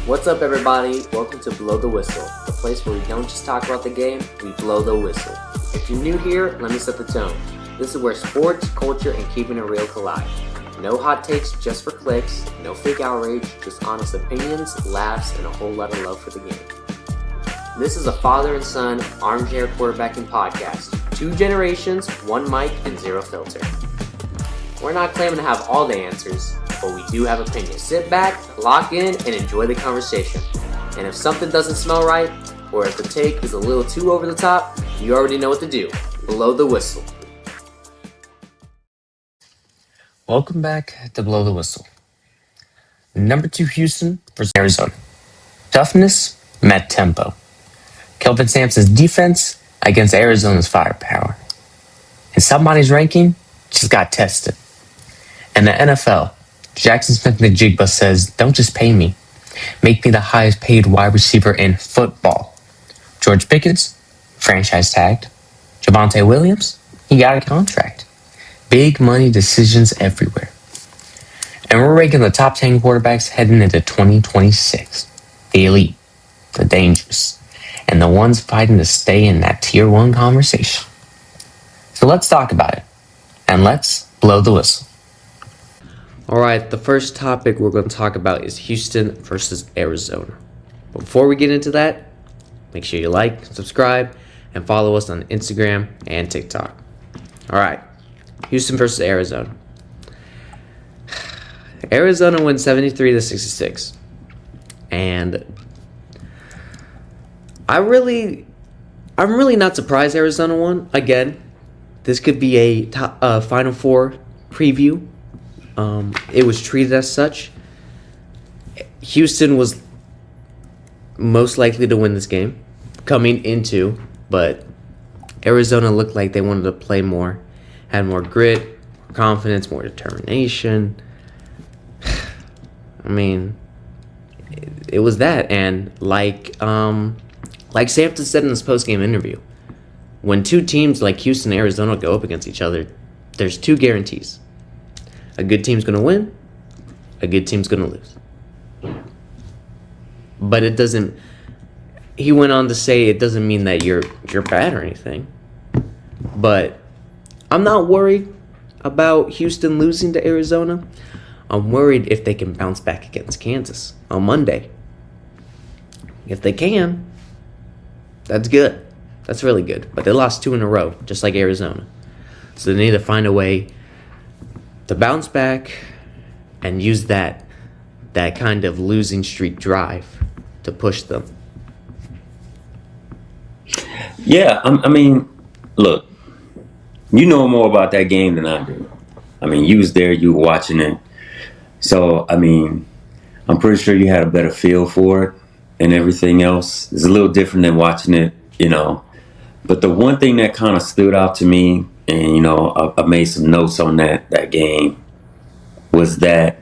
What's up, everybody? Welcome to Blow the Whistle, the place where we don't just talk about the game, we blow the whistle. If you're new here, let me set the tone. This is where sports, culture, and keeping it real collide. No hot takes just for clicks, no fake outrage, just honest opinions, laughs, and a whole lot of love for the game. This is a father and son armchair quarterbacking podcast. 2 generations, 1 mic, and 0 filter. We're not claiming to have all the answers, but we do have opinions. Sit back, lock in, and enjoy the conversation. And if something doesn't smell right, or if the take is a little too over the top, you already know what to do. Blow the whistle. Welcome back to Blow the Whistle. Number 2 Houston versus Arizona. Toughness met tempo. Kelvin Sampson's defense against Arizona's firepower. And somebody's ranking just got tested. And the NFL, Jaxon Smith-Njigba says, don't just pay me. Make me the highest paid wide receiver in football. George Pickens, franchise tagged. Javonte Williams, he got a contract. Big money decisions everywhere. And we're ranking the top 10 quarterbacks heading into 2026. The elite, the dangerous, and the ones fighting to stay in that tier 1 conversation. So let's talk about it. And let's blow the whistle. Alright, the first topic we're going to talk about is Houston versus Arizona. Before we get into that, make sure you like, subscribe, and follow us on Instagram and TikTok. Alright, Houston versus Arizona. Arizona wins 73-66. And I'm really not surprised Arizona won. Again, this could be a Final Four preview. It was treated as such. Houston was most likely to win this game coming into, but Arizona looked like they wanted to play more, had more grit, more confidence, more determination. I mean, it was that, and like Sampson said in this post-game interview, when 2 teams like Houston and Arizona go up against each other, there's 2 guarantees. A good team's going to win, a good team's going to lose. But it doesn't, he went on to say it doesn't mean that you're bad or anything. But I'm not worried about Houston losing to Arizona. I'm worried if they can bounce back against Kansas on Monday. If they can, that's good. That's really good. But they lost 2 in a row, just like Arizona. So they need to find a way to bounce back and use that kind of losing streak drive to push them. Yeah, I mean, look, you know more about that game than I do. I mean, you was there, you were watching it. So, I mean, I'm pretty sure you had a better feel for it and everything else. It's a little different than watching it, you know. But the one thing that kind of stood out to me, and, you know, I made some notes on that game, was that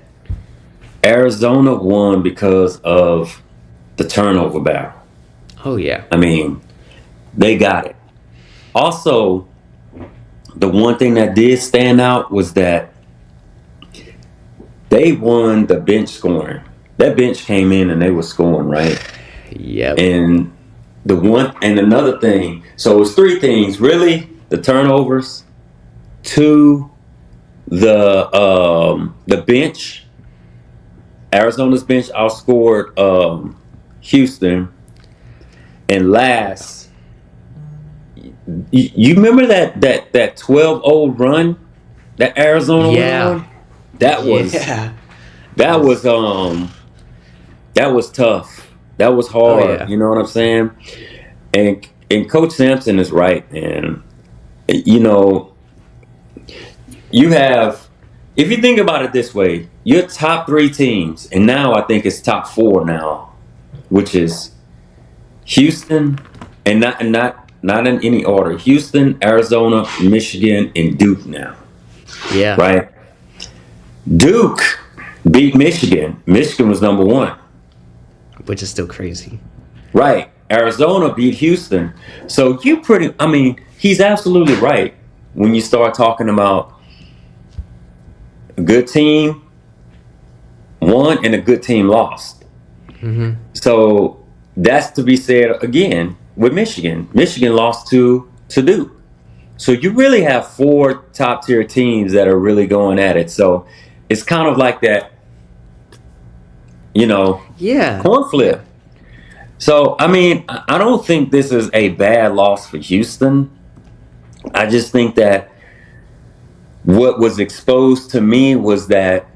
Arizona won because of the turnover battle. Oh, yeah. I mean, they got it. Also, the one thing that did stand out was that they won the bench scoring. That bench came in and they were scoring, right? Yep. And another thing, so it was 3 things, really: the turnovers, 2, the bench. Arizona's bench outscored Houston, and last, you remember that 12-0 run that Arizona went on? That was tough. That was hard. Oh, yeah. You know what I'm saying? And Coach Sampson is right, man. You know, you have, if you think about it this way, your top 3 teams, and now I think it's top 4 now, which is Houston, and not in any order. Houston, Arizona, Michigan, and Duke now. Yeah. Right? Duke beat Michigan. Michigan was number 1. Which is still crazy. Right. Arizona beat Houston. So he's absolutely right when you start talking about a good team won and a good team lost. So that's to be said again with Michigan. Michigan lost to Duke. So you really have 4 top tier teams that are really going at it. So it's kind of like that, Yeah. coin flip. So, I mean, I don't think this is a bad loss for Houston. I just think that what was exposed to me was that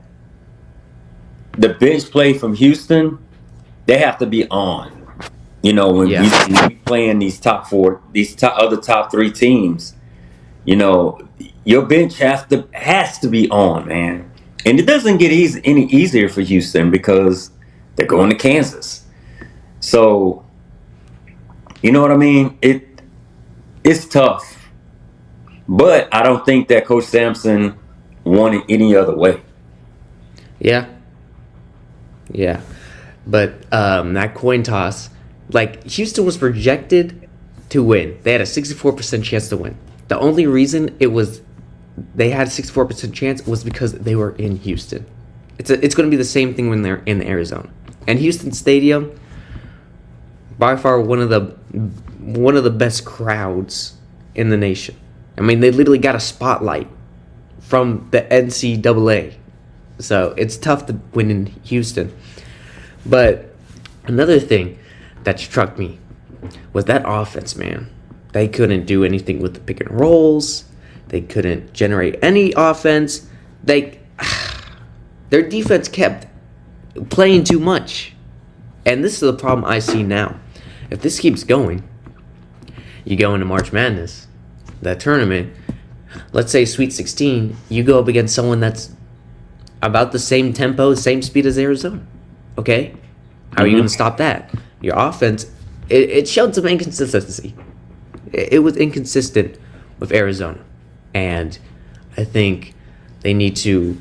the bench play from Houston, they have to be on. When you playing these top 4, other top 3 teams, your bench has to be on, man. And it doesn't get any easier for Houston because they're going to Kansas. So, you know what I mean? It's tough. But I don't think that Coach Sampson wanted any other way. Yeah. Yeah. But that coin toss, like, Houston was projected to win. They had a 64% chance to win. The only reason they had a 64% chance was because they were in Houston. It's going to be the same thing when they're in Arizona. And Houston Stadium, by far one of the best crowds in the nation. I mean, they literally got a spotlight from the NCAA. So it's tough to win in Houston. But another thing that struck me was that offense, man. They couldn't do anything with the pick and rolls. They couldn't generate any offense. Their defense kept playing too much. And this is the problem I see now. If this keeps going, you go into March Madness, that tournament, let's say Sweet 16, you go up against someone that's about the same tempo, same speed as Arizona. Okay? How are you going to stop that? Your offense, it showed some inconsistency. It was inconsistent with Arizona. And I think they need to,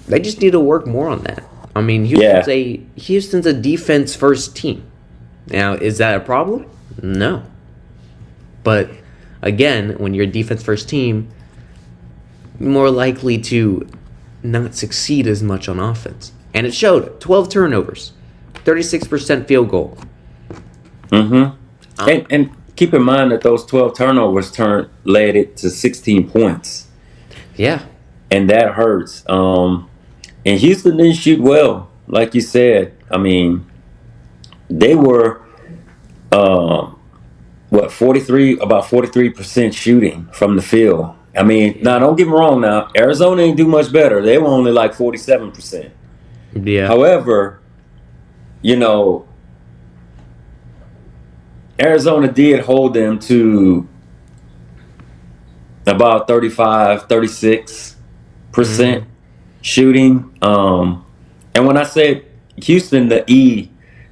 they just need to work more on that. I mean, Houston's a defense first team. Now, is that a problem? No. But again, when you're a defense first team, you're more likely to not succeed as much on offense. And it showed 12 turnovers, 36% field goal. And keep in mind that those 12 turnovers led it to 16 points. Yeah. And that hurts. And Houston didn't shoot well, like you said. I mean, they were about 43% shooting from the field. I mean, now don't get me wrong now, Arizona didn't do much better. They were only like 47%. Yeah. However, Arizona did hold them to about 36% shooting. And when I said Houston, the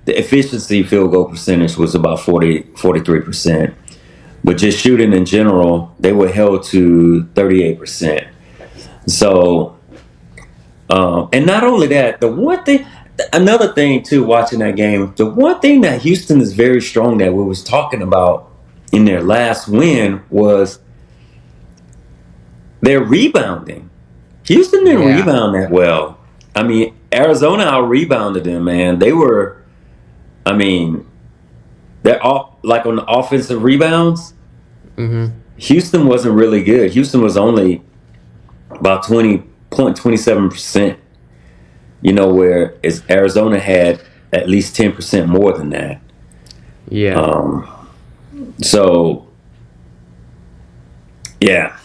efficiency field goal percentage was about 43%. But just shooting in general, they were held to 38%. So, and not only that, another thing too, watching that game, the one thing that Houston is very strong that we was talking about in their last win was their rebounding. Houston didn't rebound that well. I mean, Arizona out-rebounded them, man. They're all, like, on the offensive rebounds, Houston wasn't really good. Houston was only about 20.27%, whereas Arizona had at least 10% more than that. Yeah. So, yeah.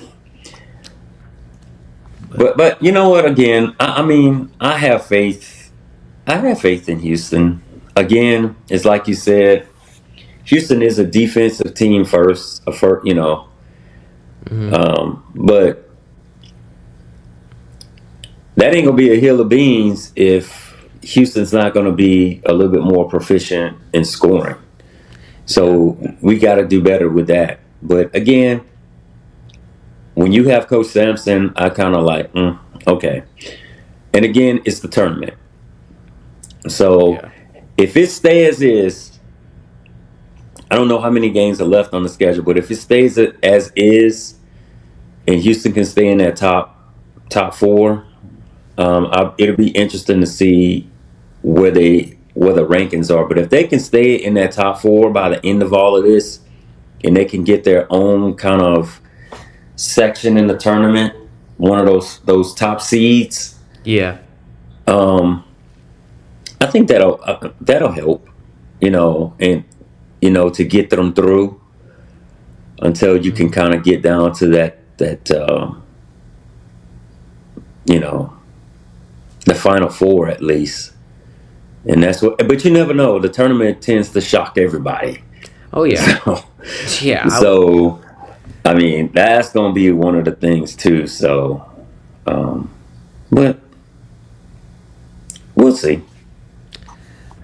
But you know what? Again, I have faith. I have faith in Houston. Again, it's like you said, Houston is a defensive team first. But that ain't gonna be a hill of beans if Houston's not gonna be a little bit more proficient in scoring. So we got to do better with that. But again, when you have Coach Sampson, I kind of like, okay. And again, it's the tournament. So if it stays as is, I don't know how many games are left on the schedule, but if it stays as is, and Houston can stay in that top 4, it'll be interesting to see where the rankings are. But if they can stay in that top 4 by the end of all of this, and they can get their own kind of section in the tournament, one of those top seeds. Yeah. I think that'll help, and to get them through until you can kind of get down to that the final 4 at least. And that's what, but you never know. The tournament tends to shock everybody. Oh yeah. Yeah. So, I mean, that's going to be one of the things too. So, but we'll see.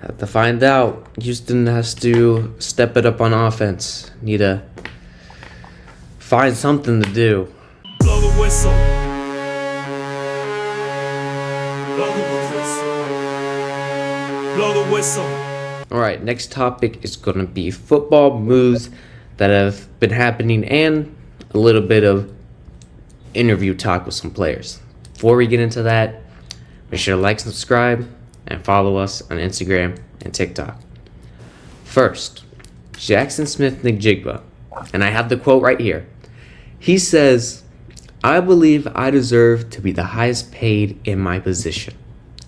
Have to find out. Houston has to step it up on offense. Need to find something to do. Blow the whistle. Blow the whistle. Blow the whistle. All right, next topic is going to be football moves that have been happening and a little bit of interview talk with some players. Before we get into that, make sure to like, subscribe, and follow us on Instagram and TikTok. First, Jaxon Smith-Njigba, and I have the quote right here. He says, "I believe I deserve to be the highest paid in my position.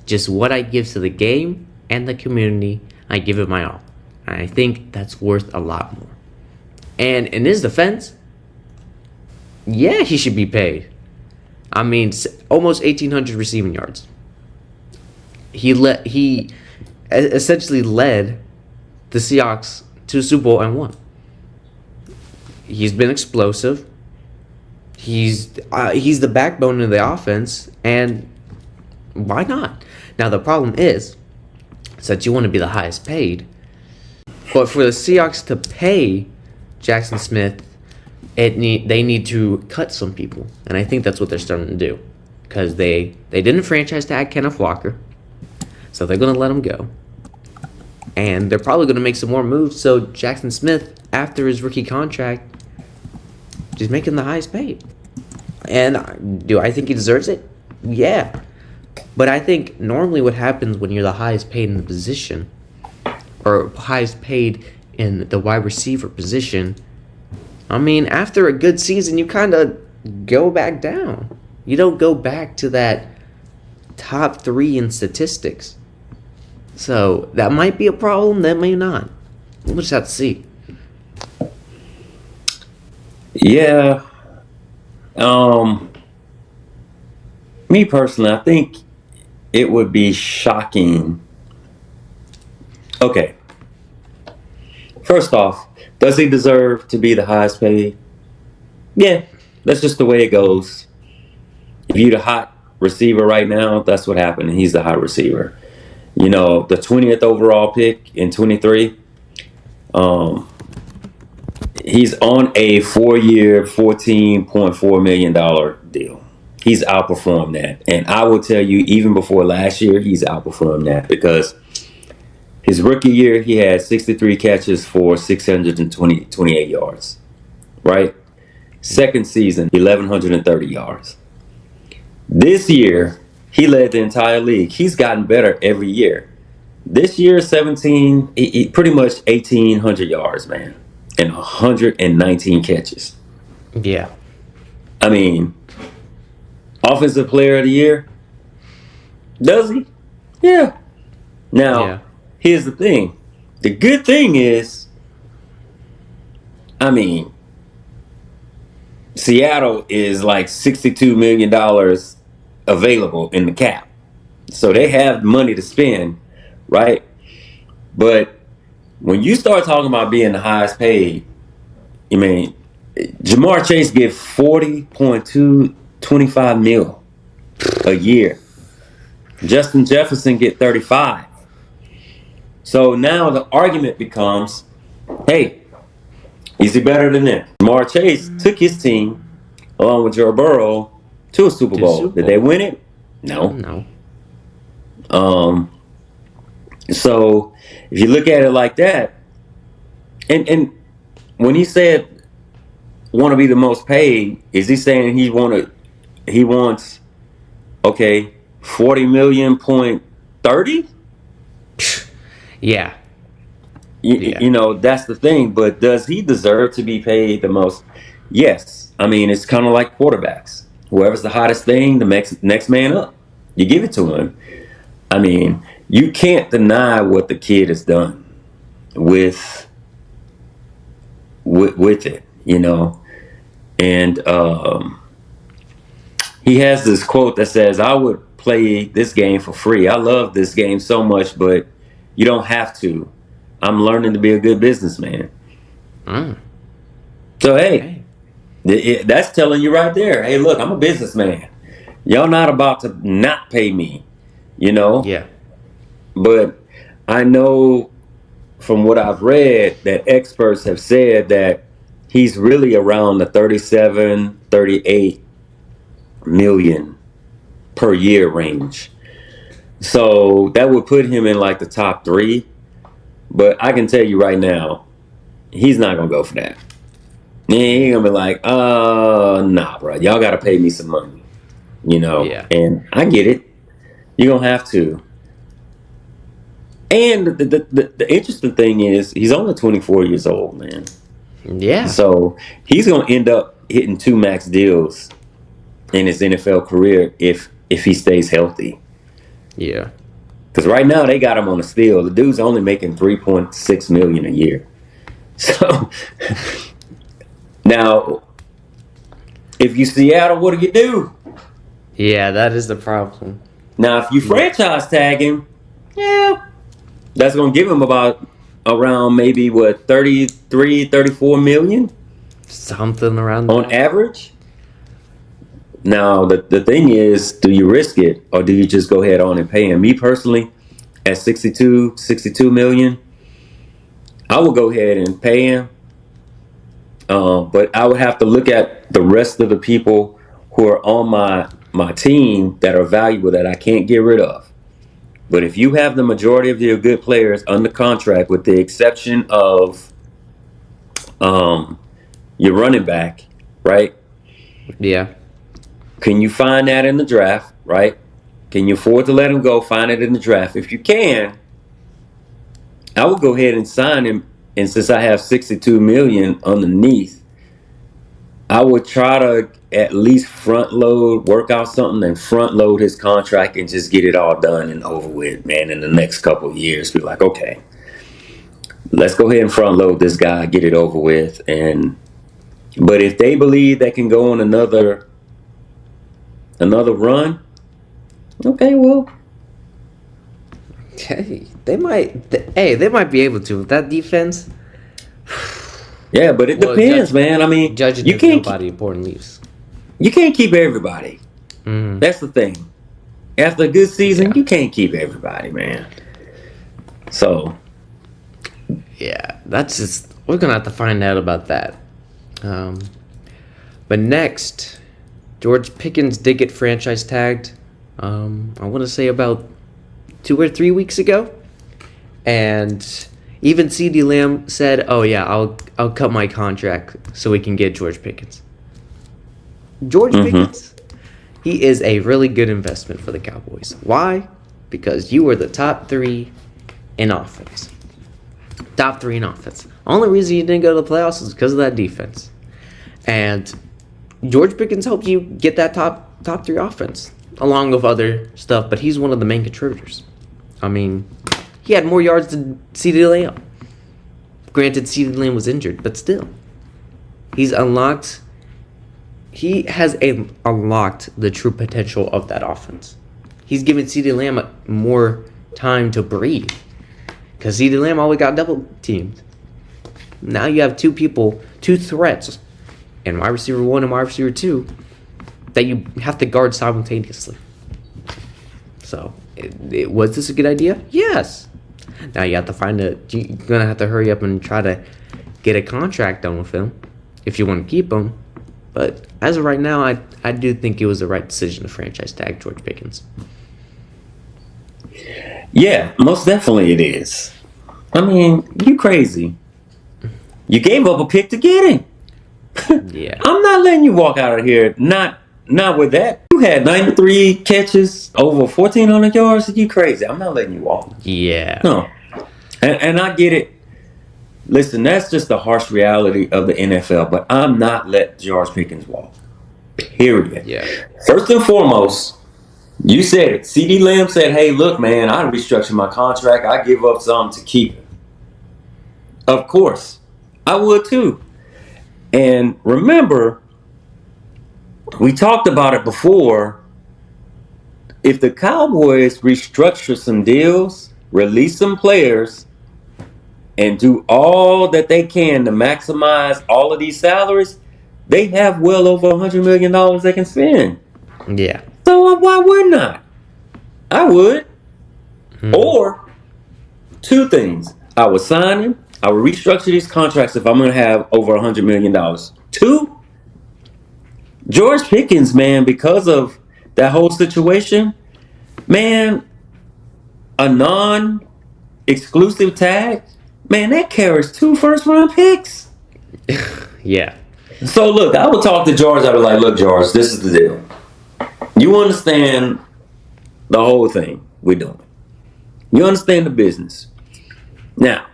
Just what I give to the game and the community, I give it my all. And I think that's worth a lot more." And in his defense, yeah, he should be paid. I mean, almost 1,800 receiving yards. He essentially led the Seahawks to Super Bowl and won. He's been explosive. He's the backbone of the offense, and why not? Now the problem is that you want to be the highest paid, but for the Seahawks to pay Jaxon Smith, they need to cut some people, and I think that's what they're starting to do, because they didn't franchise tag Kenneth Walker, so they're going to let him go, and they're probably going to make some more moves. So Jaxon Smith, after his rookie contract, is making the highest paid, and do I think he deserves it? Yeah. But I think normally what happens when you're the highest paid in the position, or highest paid in the wide receiver position, I mean, after a good season, you kind of go back down. You don't go back to that top 3 in statistics. So that might be a problem, that may not. We'll just have to see. Yeah. Me personally, I think it would be shocking. Okay. First off, does he deserve to be the highest paid? Yeah, that's just the way it goes. If you're the hot receiver right now, that's what happened. He's the hot receiver. The 20th overall pick in 23. He's on a 4-year, $14.4 million deal. He's outperformed that. And I will tell you, even before last year, he's outperformed that, because his rookie year, he had 63 catches for 628 yards, right? Second season, 1,130 yards. This year, he led the entire league. He's gotten better every year. This year, he pretty much 1,800 yards, man, and 119 catches. Yeah. I mean, offensive player of the year? Does he? Yeah. Now, Here's the thing. The good thing is, I mean, Seattle is like $62 million available in the cap. So they have money to spend, right? But when you start talking about being the highest paid, I mean, Jamar Chase gets $40.25 million a year. Justin Jefferson get 35. So now the argument becomes, hey, is he better than them? Jamar Chase took his team, along with Joe Burrow, to a Super Bowl. Did they win it? No. So if you look at it like that, and when he said want to be the most paid, is he saying he wants 40 million point 30? Yeah. You know, that's the thing. But does he deserve to be paid the most? Yes. I mean, it's kind of like quarterbacks. Whoever's the hottest thing, the next man up. You give it to him. I mean, you can't deny what the kid has done with it, you know. And he has this quote that says, "I would play this game for free. I love this game so much, but you don't have to. I'm learning to be a good businessman." So hey, that's telling you right there. Hey, look, I'm a businessman. Y'all not about to not pay me, you know. Yeah. But I know from what I've read that experts have said that he's really around the 37, 38 million per year range. So that would put him in like the top 3. But I can tell you right now, he's not going to go for that. He's going to be like, nah, bro, y'all got to pay me some money, you know. Yeah. And I get it. You're going to have to. And the interesting thing is he's only 24 years old, man. Yeah. So he's going to end up hitting 2 max deals in his NFL career if he stays healthy. Yeah. Because right now they got him on a steal. The dude's only making $3.6 million a year. So now, if you Seattle, what do? Yeah, that is the problem. Now, if you franchise tag him, yeah, that's going to give him around maybe what 33, 34 million, something around on that. average. Now, the thing is, do you risk it or do you just go ahead on and pay him? Me personally, at 62 million, I would go ahead and pay him. But I would have to look at the rest of the people who are on my team that are valuable that I can't get rid of. But if you have the majority of your good players under contract, with the exception of your running back, right? Yeah. Can you find that in the draft, right? Can you afford to let him go? Find it in the draft. If you can, I would go ahead and sign him. And since I have 62 million underneath, I would try to at least work out something and front load his contract and just get it all done and over with, man. In the next couple of years, be like, okay, let's go ahead and front load this guy, get it over with. But if they believe they can go on another run, okay, well, Hey, they might be able to with that defense. yeah, but it depends, man. I mean, Judging you if can't nobody important leaves. you can't keep everybody. That's the thing. After a good season, you can't keep everybody, man. So, yeah, that's just, we're gonna have to find out about that. But next, George Pickens did get franchise tagged. I want to say about 2 or 3 weeks ago, and even CeeDee Lamb said, "Oh yeah, I'll cut my contract so we can get George Pickens." George Pickens, he is a really good investment for the Cowboys. Why? Because you were the top 3 in offense. Top 3 in offense. Only reason you didn't go to the playoffs is because of that defense. And George Pickens helped you get that top 3 offense, along with other stuff, but he's one of the main contributors. I mean, he had more yards than CeeDee Lamb. Granted, CeeDee Lamb was injured, but still. He has unlocked the true potential of that offense. He's given CeeDee Lamb more time to breathe, because CeeDee Lamb always got double teamed. Now you have 2 threats, and wide receiver 1 and wide receiver 2, that you have to guard simultaneously. So, was this a good idea? Yes. Now you have to you're gonna have to hurry up and try to get a contract done with him if you want to keep him. But as of right now, I do think it was the right decision to franchise tag George Pickens. yeah, most definitely it is. I mean, you crazy. You gave up a pick to get him. Yeah. I'm not letting you walk out of here not with that. You had 93 catches, over 1,400 yards. You crazy. I'm not letting you walk. Yeah. No. And I get it. Listen, that's just the harsh reality of the NFL. But I'm not letting George Pickens walk. Period. Yeah. First and foremost, you said it. CD Lamb said, "Hey, look, man, I restructured my contract. I give up something to keep it." Of course, I would too. And remember, we talked about it before. If the Cowboys restructure some deals, release some players, and do all that they can to maximize all of these salaries, they have well over $100 million they can spend. Yeah. So why wouldn't I? I would. Or two things. I would sign him. I would restructure these contracts if I'm going to have over $100 million. Two, George Pickens, man, because of that whole situation, man, a non-exclusive tag, man, that carries 2 first-round picks. Yeah. So, look, I would talk to George. I would be like, look, George, this is the deal. You understand the whole thing we're doing. You understand the business. Now,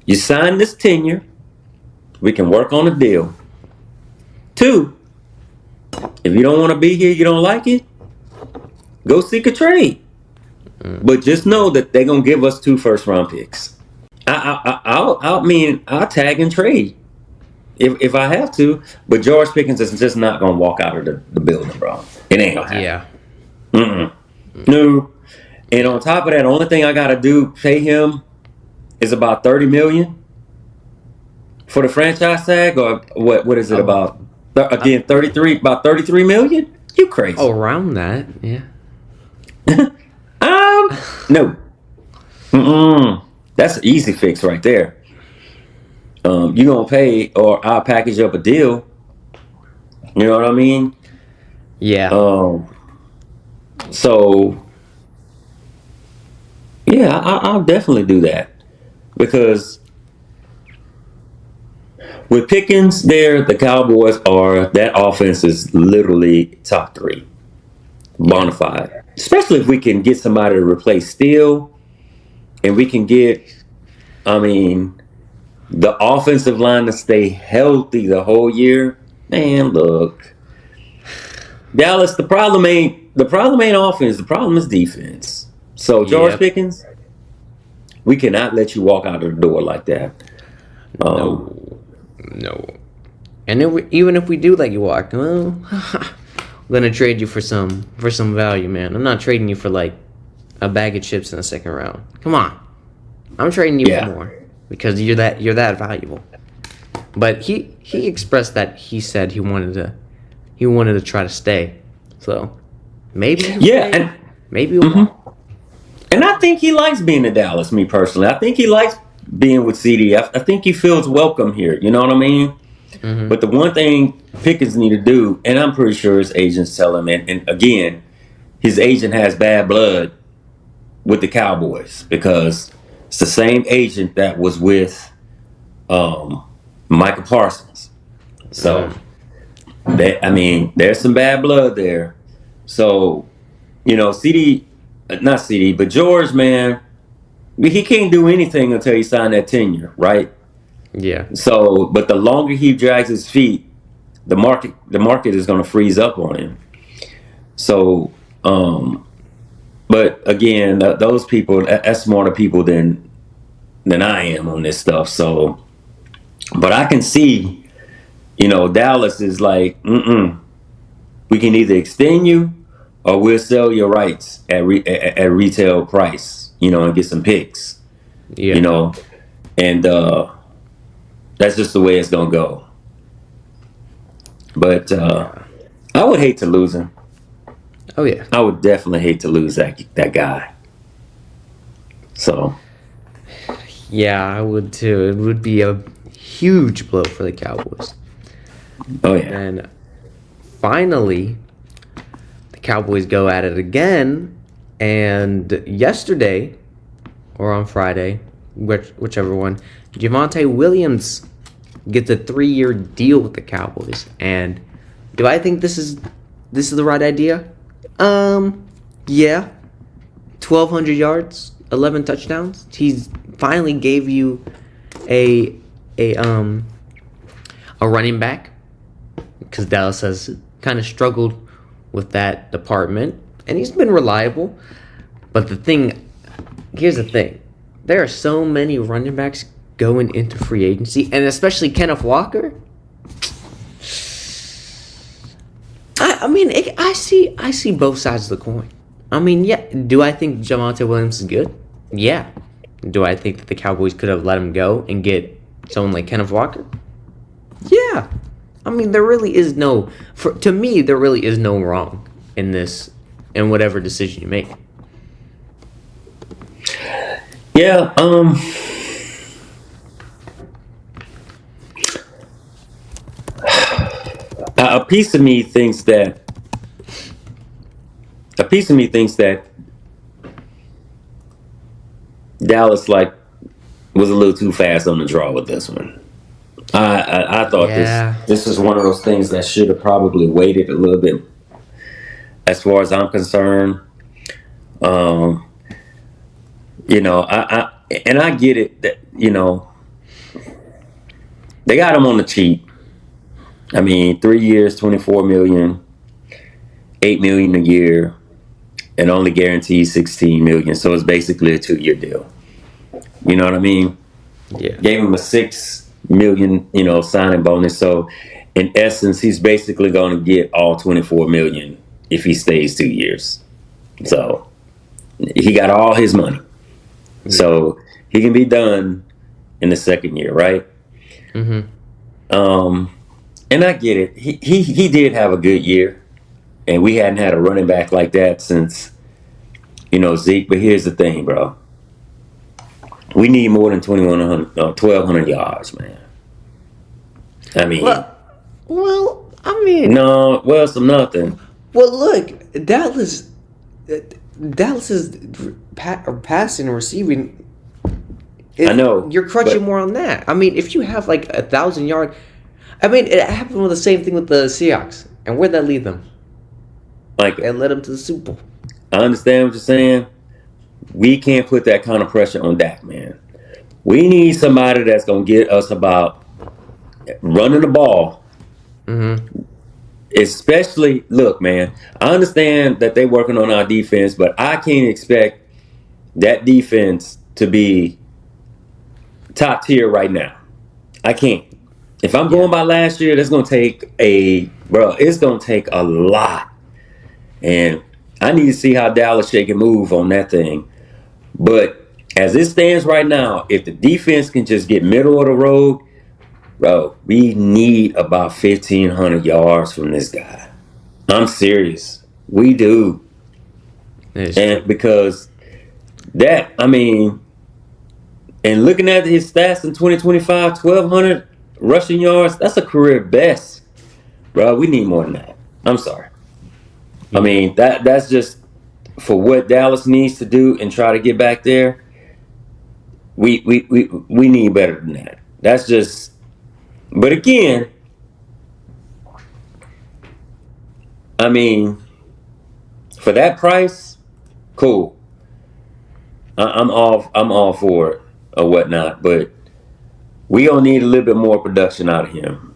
you sign this tenure. We can work on a deal. 2, if you don't want to be here, you don't like it, go seek a trade. But just know that they're going to give us 2 first-round picks. I'll tag and trade if I have to. But George Pickens is just not going to walk out of the building, bro. It ain't going to happen. Yeah. No. And on top of that, the only thing I got to do, pay him, is about $30 million for the franchise tag, or what is it about? Again, about $33 million? You crazy. Oh, around that, yeah. No. That's an easy fix right there. You're going to pay, or I'll package up a deal. You know what I mean? Yeah. So, yeah, I'll definitely do that. Because with Pickens there, the Cowboys that offense is literally top 3. Bonafide. Especially if we can get somebody to replace Steele, and we can get, the offensive line to stay healthy the whole year. Man, look. Dallas, the problem ain't offense, the problem is defense. So George Pickens, we cannot let you walk out of the door like that. No. And even if we do let you walk, well, I'm gonna trade you for some value, man. I'm not trading you for like a bag of chips in the second round. Come on, I'm trading you for more because you're that valuable. But he expressed that he said he wanted to try to stay. So maybe maybe he won't. And I think he likes being in Dallas. Me personally, I think he likes being with CD. I think he feels welcome here. You know what I mean? But the one thing Pickens need to do, and I'm pretty sure his agents tell him, and again, his agent has bad blood with the Cowboys because it's the same agent that was with Michael Parsons. So, there's some bad blood there. So, not CD, but George, man, he can't do anything until he signed that tenure, right? Yeah. So, but the longer he drags his feet, the market is going to freeze up on him. So, but again, those people, that's smarter people than I am on this stuff. So, but I can see, Dallas is like, we can either extend you or we'll sell your rights at retail price, and get some picks, and that's just the way it's gonna go. But I would hate to lose him. Oh yeah, I would definitely hate to lose that guy. So yeah, I would too. It would be a huge blow for the Cowboys. Oh yeah. And finally, the Cowboys go at it again. And yesterday, or on Friday, whichever one, Javonte Williams gets a 3-year deal with the Cowboys. And do I think this is the right idea? Yeah. 1,200 yards 11 touchdowns. He's finally gave you a running back, because Dallas has kind of struggled with that department, and he's been reliable. But here's the thing. There are so many running backs going into free agency, and especially Kenneth Walker. I see both sides of the coin. I mean, yeah, do I think Javonte Williams is good? Yeah. Do I think that the Cowboys could have let him go and get someone like Kenneth Walker? Yeah. I mean, there really is no wrong in this, in whatever decision you make. Yeah, a piece of me thinks that Dallas was a little too fast on the draw with this one. I thought this is one of those things that should have probably waited a little bit, as far as I'm concerned. I get it that, they got him on the cheap. I mean, 3 years, $24 million, $8 million a year, and only guaranteed $16 million. So it's basically a 2-year deal. You know what I mean? Yeah. Gave him a $6 million, signing bonus. So in essence, he's basically going to get all $24 million if he stays 2 years. So he got all his money. Mm-hmm. So he can be done in the second year, right? Mm-hmm. And I get it. He did have a good year, and we hadn't had a running back like that since, Zeke. But here's the thing, bro. We need more than 1,200 yards, man. I mean, some nothing. Well, look, Dallas's passing and receiving. I know you're crunching more on that. I mean, if you have like 1,000 yards, I mean, it happened with the same thing with the Seahawks, and where'd that lead them? It led them to the Super Bowl. I understand what you're saying. We can't put that kind of pressure on Dak, man. We need somebody that's gonna get us about running the ball. Mm-hmm. Especially, look, man, I understand that they're working on our defense, but I can't expect that defense to be top tier right now. I can't. If I'm going by last year, it's going to take a lot. And I need to see how Dallas shake and move on that thing. But as it stands right now, if the defense can just get middle of the road, bro, we need about 1,500 yards from this guy. I'm serious. We do. And because that, I mean, and looking at his stats in 2025, 1,200 rushing yards, that's a career best. Bro, we need more than that. I'm sorry. I mean, that's just for what Dallas needs to do and try to get back there. We need better than that. That's just. But again, I mean, for that price, cool. I'm all for it or whatnot, but we gonna need a little bit more production out of him.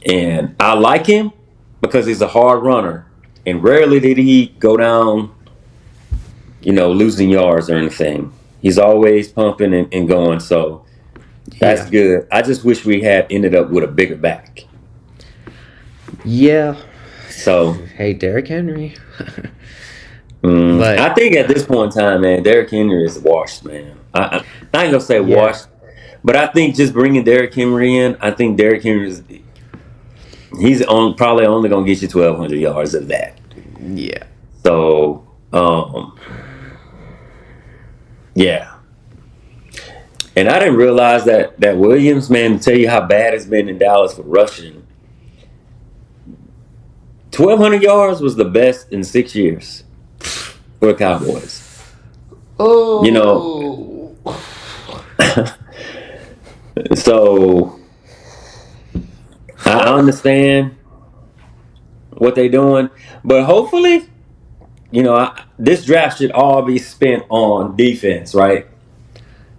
And I like him because he's a hard runner, and rarely did he go down, losing yards or anything. He's always pumping and going. So. That's good. I just wish we had ended up with a bigger back. Yeah. So. Hey, Derrick Henry. But I think at this point in time, man, Derrick Henry is washed, man. I ain't going to say washed, but I think just bringing Derrick Henry in, I think Derrick Henry he's probably only going to get you 1,200 yards of that. Yeah. So, yeah. And I didn't realize that Williams, man, to tell you how bad it's been in Dallas for rushing. 1,200 yards was the best in 6 years for the Cowboys. Oh. So I understand what they're doing, but hopefully this draft should all be spent on defense, right?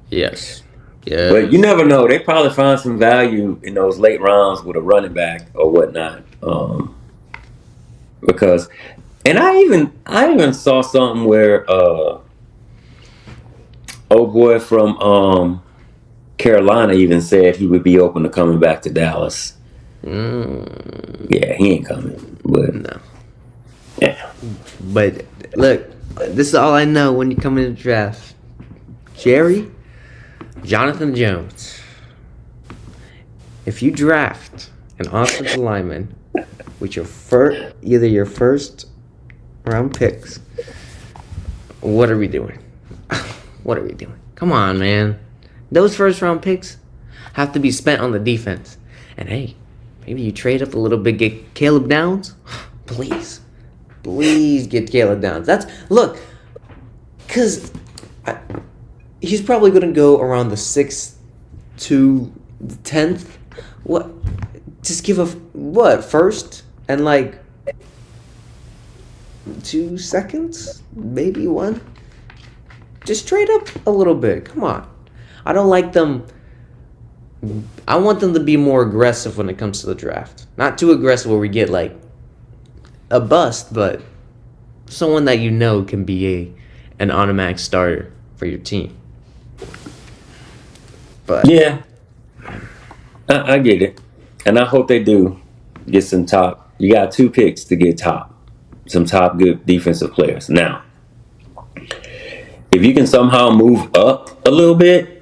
Yes. Yeah. But you never know. They probably find some value in those late rounds with a running back or whatnot. Because, and I even saw something where old boy from Carolina even said he would be open to coming back to Dallas. Yeah, he ain't coming. But No. yeah. But look, this is all I know when you come in the draft. Jonathan Jones. If you draft an offensive lineman with either your first round picks, what are we doing? What are we doing? Come on, man. Those first round picks have to be spent on the defense. And hey, maybe you trade up a little bit, get Caleb Downs. Please get Caleb Downs. Because he's probably going to go around the 6th to the 10th. What? Just give first and 2 seconds? Maybe 1? Just trade up a little bit. Come on. I don't like them. I want them to be more aggressive when it comes to the draft. Not too aggressive where we get a bust, but someone that can be an automatic starter for your team. But Yeah, I get it. And I hope they do get some top. You got 2 picks to get some top good defensive players. Now, if you can somehow move up a little bit,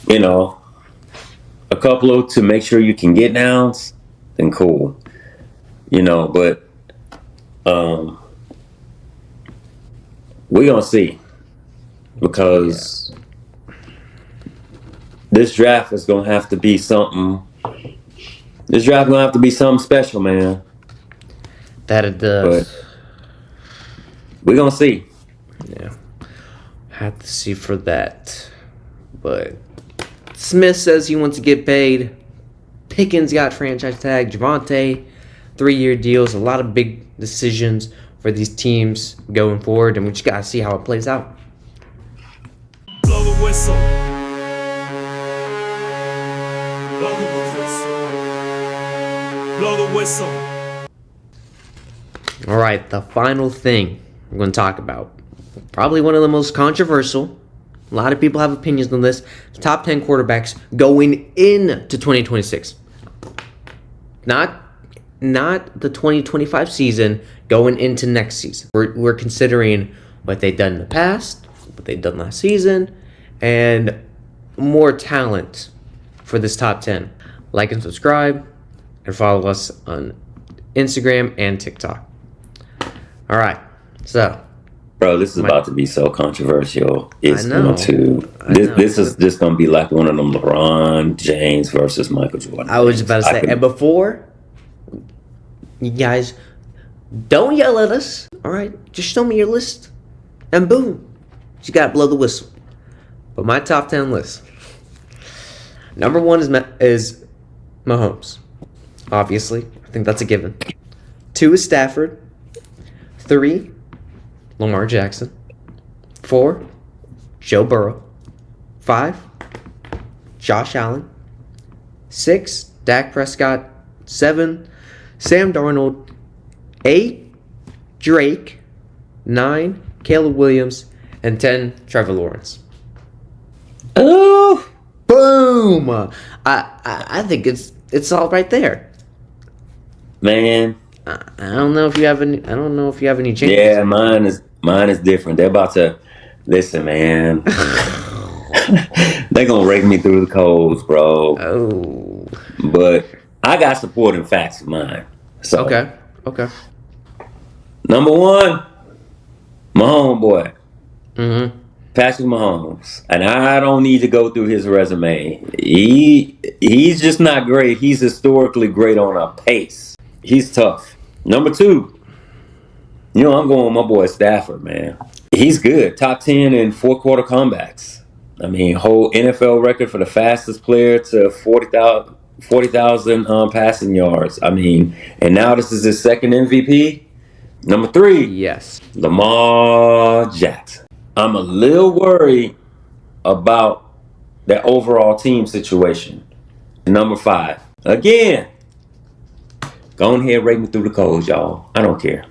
a couple to make sure you can get Downs, then cool. But we're going to see. Because this draft is going to have to be something. This draft going to have to be something special, man. that it does. But we're going to see. Yeah. Have to see for that. But Smith says he wants to get paid. Pickens got franchise tag. Javonte, 3-year deals. A lot of big decisions for these teams going forward. And we just got to see how it plays out. Blow the whistle. Blow the whistle. Blow the whistle. All right, the final thing we're going to talk about. Probably one of the most controversial. A lot of people have opinions on this. Top 10 quarterbacks going into 2026. Not the 2025 season, going into next season. We're considering what they've done in the past, what they've done last season, and more talent for this top 10. Like and subscribe, and follow us on Instagram and TikTok. All right, so. Bro, this is about to be so controversial. It's I know. going to. This is just going to be like one of them LeBron James versus Michael Jordan. I was just about to say, and before, you guys, don't yell at us, all right? Just show me your list, and boom, you got to blow the whistle. But my top 10 list. Number 1 is Mahomes, obviously. I think that's a given. 2 is Stafford. 3, Lamar Jackson. 4, Joe Burrow. 5, Josh Allen. 6, Dak Prescott. 7, Sam Darnold. 8, Drake. 9, Caleb Williams. And 10, Trevor Lawrence. Oh, Boom! I think it's all right there. man. I don't know if you have any. I don't know if you have any changes. Yeah, mine is different. They're about to listen, man. They're gonna rake me through the coals, bro. Oh. But I got supporting facts of mine. So Okay. number 1, my homeboy, Mm-hmm. Patrick Mahomes, and I don't need to go through his resume. He's just not great. He's historically great on a pace. He's tough. Number 2, I'm going with my boy Stafford, man. He's good. Top 10 in 4-quarter comebacks. I mean, whole NFL record for the fastest player to 40,000 passing yards. I mean, and now this is his second MVP. Number 3, Yes. Lamar Jackson. I'm a little worried about that overall team situation. Number 5, again, go ahead, rate me through the codes, y'all. I don't care.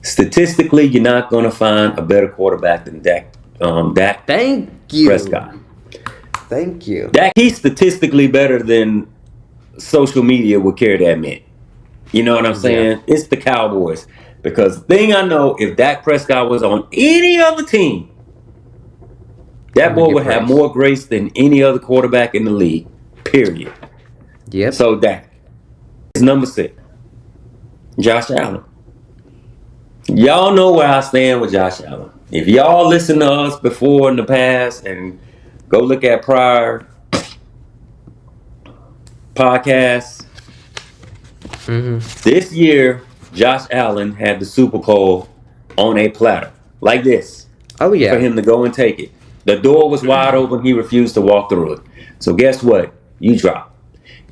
Statistically, you're not going to find a better quarterback than Dak Thank you. Prescott. Thank you. He's statistically better than social media would care to admit. You know what I'm saying? It's the Cowboys. Because the thing I know, if Dak Prescott was on any other team, that boy would have more grace than any other quarterback in the league. Period. Yep. So Dak is number 6. Josh Allen. Y'all know where I stand with Josh Allen. If y'all listen to us before in the past and go look at prior podcasts, this year Josh Allen had the Super Bowl on a platter like this. Oh yeah. For him to go and take it. The door was wide open. He refused to walk through it. So guess what? You drop.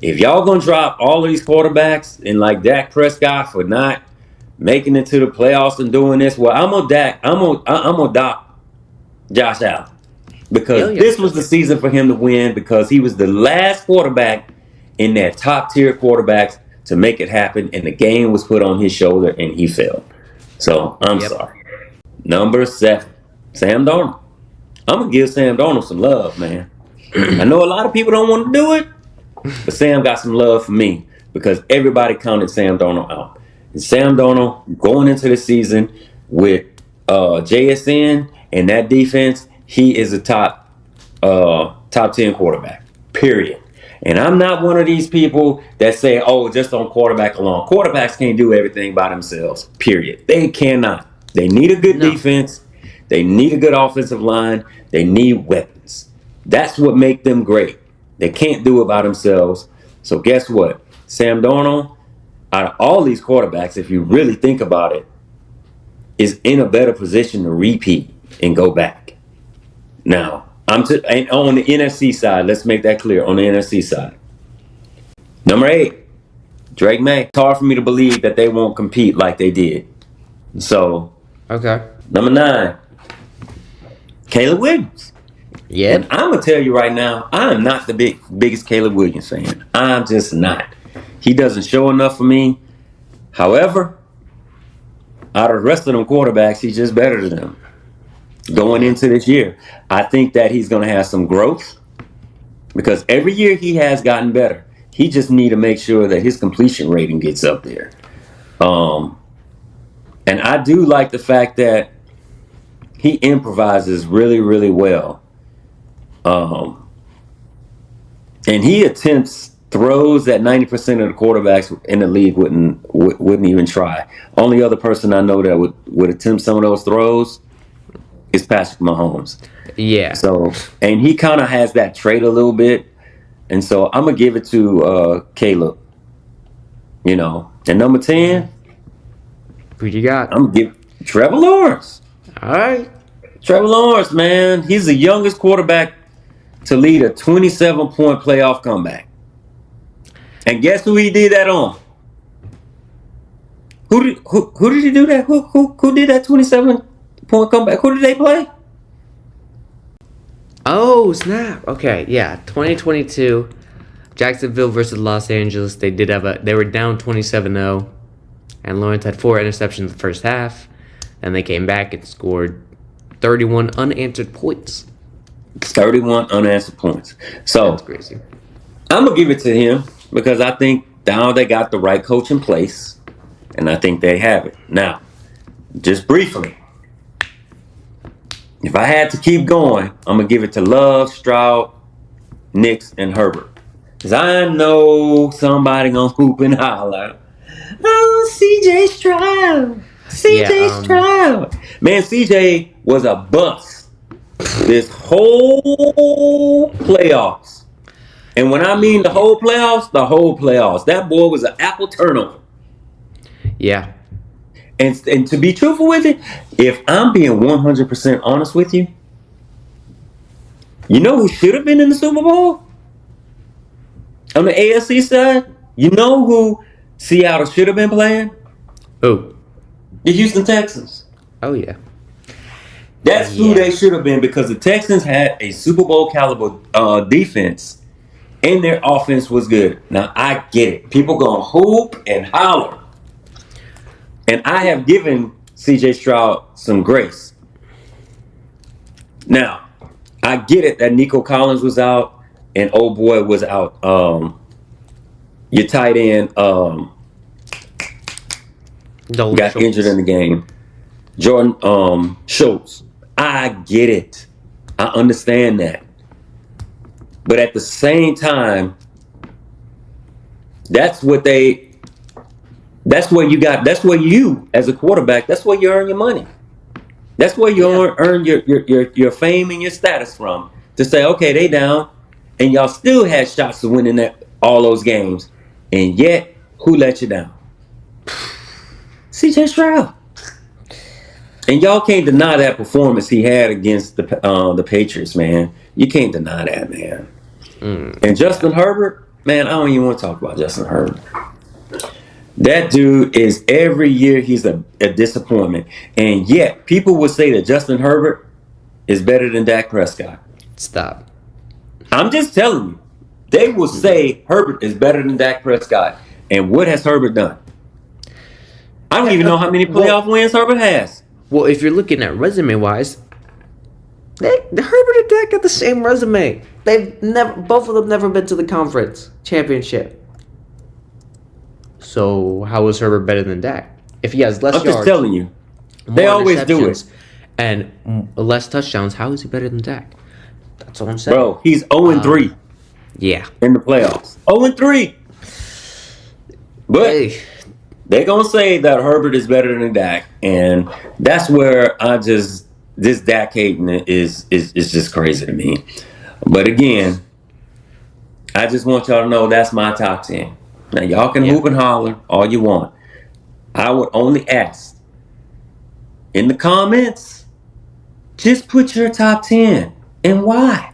If y'all gonna drop all of these quarterbacks and like Dak Prescott for not making it to the playoffs and doing this, well, I'm gonna adopt Josh Allen because this was the season for him to win because he was the last quarterback in that top tier quarterbacks to make it happen, and the game was put on his shoulder and he failed. So I'm sorry. Number 7, Sam Darnold. I'm gonna give Sam Darnold some love, man. I know a lot of people don't want to do it, but Sam got some love for me because everybody counted Sam Darnold out. And Sam Darnold going into the season with JSN and that defense, he is a top 10 quarterback. Period. And I'm not one of these people that say, oh, just on quarterback alone. Quarterbacks can't do everything by themselves. Period. They cannot. They need a good defense. They need a good offensive line. They need weapons. That's what makes them great. They can't do it by themselves. So guess what? Sam Darnold, out of all these quarterbacks, if you really think about it, is in a better position to repeat and go back. Now, and on the NFC side, let's make that clear. On the NFC side, number 8, Drake May. It's hard for me to believe that they won't compete like they did. So, number 9, Caleb Williams. Yeah. And I'm gonna tell you right now, I am not the biggest Caleb Williams fan. I'm just not. He doesn't show enough for me. However, out of the rest of them quarterbacks, he's just better than them. Going into this year, I think that he's going to have some growth because every year he has gotten better. He just need to make sure that his completion rating gets up there. And I do like the fact that he improvises really, really well. And he attempts throws that 90% of the quarterbacks in the league wouldn't even try. Only other person I know that would attempt some of those throws is Patrick Mahomes. Yeah. So, and he kind of has that trait a little bit. And so I'm going to give it to Caleb. You know. And number 10. Who you got? I'm going to give Trevor Lawrence. All right. Trevor Lawrence, man. He's the youngest quarterback to lead a 27-point playoff comeback. And guess who he did that on? Who did he do that? Who did that 27-point comeback? Who did they play? Oh, snap. Okay, yeah. 2022, Jacksonville versus Los Angeles. They were down 27-0, and Lawrence had 4 interceptions in the first half. And they came back and scored 31 unanswered points. 31 unanswered points. So that's crazy. I'm gonna give it to him because I think now they got the right coach in place, and I think they have it. Now, just briefly, if I had to keep going, I'm gonna give it to Love, Stroud, Nix, and Herbert. Because I know somebody gonna hoop and holler. Oh, CJ Stroud. CJ Stroud. Man, CJ was a bust this whole playoffs. And when I mean the whole playoffs, that boy was an apple turnover. Yeah. And to be truthful with it, if I'm being 100% honest with you, you know who should have been in the Super Bowl? On the AFC side, you know who Seattle should have been playing? Oh. The Houston Texans. Oh, yeah. That's who they should have been, because the Texans had a Super Bowl caliber defense, and their offense was good. Now, I get it. People gonna hoop and holler. And I have given C.J. Stroud some grace. Now, I get it that Nico Collins was out and old boy was out. Your tight end got injured in the game. Jordan Schultz. I get it. I understand that. But at the same time, that's where you, as a quarterback, that's where you earn your money. That's where you earn your fame and your status from. To say, okay, they down, and y'all still had shots to winning all those games, and yet who let you down? C.J. Stroud. And y'all can't deny that performance he had against the Patriots, man. You can't deny that, man. And Justin Herbert, man, I don't even want to talk about Justin Herbert. That dude is, every year he's a disappointment. And yet people would say that Justin Herbert is better than Dak Prescott. Stop. I'm just telling you. They will say Herbert is better than Dak Prescott. And what has Herbert done? I don't even know how many playoff wins Herbert has. Well, if you're looking at resume-wise, Herbert and Dak got the same resume. Both of them never been to the conference championship. So how is Herbert better than Dak? If he has less yards, I'm just telling you, they always do it, and less touchdowns, how is he better than Dak? That's what I'm saying. Bro, he's 0-3. Yeah, in the playoffs, 0-3. But they're gonna say that Herbert is better than Dak, and that's where this Dak hating is just crazy to me. But again, I just want y'all to know that's my top 10. Now y'all can hoop and holler all you want. I would only ask in the comments, just put your top 10 and why,